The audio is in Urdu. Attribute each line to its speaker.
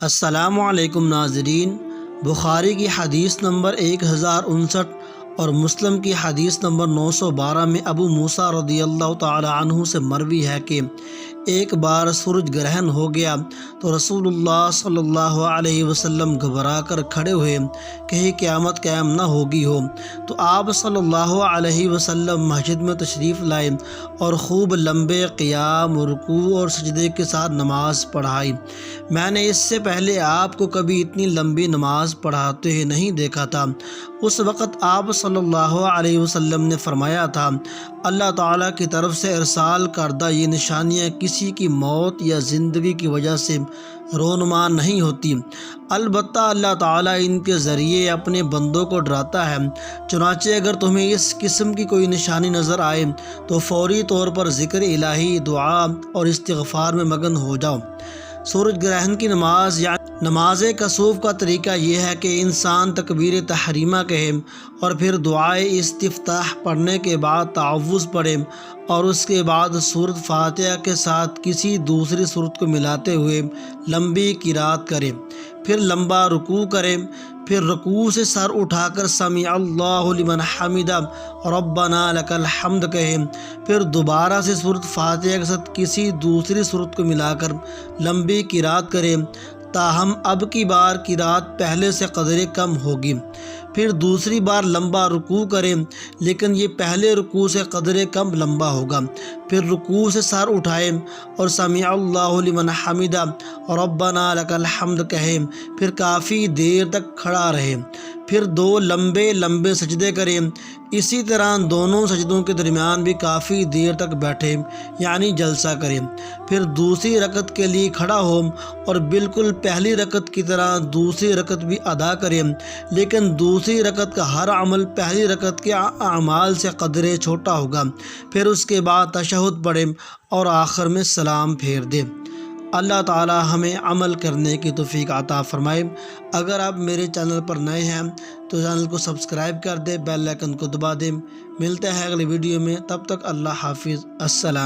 Speaker 1: السلام علیکم ناظرین، بخاری کی حدیث نمبر 1059 اور مسلم کی حدیث نمبر 912 میں ابو موسیٰ رضی اللہ تعالی عنہ سے مروی ہے کہ ایک بار سورج گرہن ہو گیا تو رسول اللہ صلی اللہ علیہ وسلم گھبرا کر کھڑے ہوئے، کہیں قیامت قائم نہ ہوگی ہو۔ تو آپ صلی اللہ علیہ وسلم مسجد میں تشریف لائے اور خوب لمبے قیام، رکوع اور سجدے کے ساتھ نماز پڑھائی۔ میں نے اس سے پہلے آپ کو کبھی اتنی لمبی نماز پڑھاتے ہوئے نہیں دیکھا تھا۔ اس وقت آپ صلی اللہ علیہ وسلم نے فرمایا تھا، اللہ تعالیٰ کی طرف سے ارسال کردہ یہ نشانیاں کسی کی موت یا زندگی کی وجہ سے رونما نہیں ہوتی، البتہ اللہ تعالیٰ ان کے ذریعے اپنے بندوں کو ڈراتا ہے۔ چنانچہ اگر تمہیں اس قسم کی کوئی نشانی نظر آئے تو فوری طور پر ذکر الہی، دعا اور استغفار میں مگن ہو جاؤ۔ سورج گرہن کی نماز یعنی نماز کسوف کا طریقہ یہ ہے کہ انسان تکبیر تحریمہ کہے اور پھر دعائے استفتاح پڑھنے کے بعد تعوذ پڑھے اور اس کے بعد سورۃ فاتحہ کے ساتھ کسی دوسری سورت کو ملاتے ہوئے لمبی قرات کرے، پھر لمبا رکوع کرے، پھر رکوع سے سر اٹھا کر سمیع اللہ لمن حمدہ ربنا لک الحمد کہے، پھر دوبارہ سے سورۃ فاتحہ کے ساتھ کسی دوسری سورت کو ملا کر لمبی قرات کرے، تاہم اب کی بار قرات پہلے سے قدرے کم ہوگی، پھر دوسری بار لمبا رکوع کرے لیکن یہ پہلے رکوع سے قدرے کم لمبا ہوگا، پھر رکوع سے سر اٹھائے اور سمیع اللہ لمن حمدہ ربنا لک الحمد کہے، پھر کافی دیر تک کھڑا رہے، پھر دو لمبے لمبے سجدے کرے، اسی طرح دونوں سجدوں کے درمیان بھی کافی دیر تک بیٹھے یعنی جلسہ کرے، پھر دوسری رکعت کے لیے کھڑا ہو اور بالکل پہلی رکعت کی طرح دوسری رکعت بھی ادا کرے، لیکن دوسری رکعت کا ہر عمل پہلی رکعت کے اعمال سے قدرے چھوٹا ہوگا، پھر اس کے بعد تشہد پڑھے اور آخر میں سلام پھیر دے۔ اللہ تعالی ہمیں عمل کرنے کی توفیق عطا فرمائے۔ اگر آپ میرے چینل پر نئے ہیں تو چینل کو سبسکرائب کر دیں، بیل آئیکن کو دبا دیں۔ ملتے ہیں اگلی ویڈیو میں، تب تک اللہ حافظ، السلام۔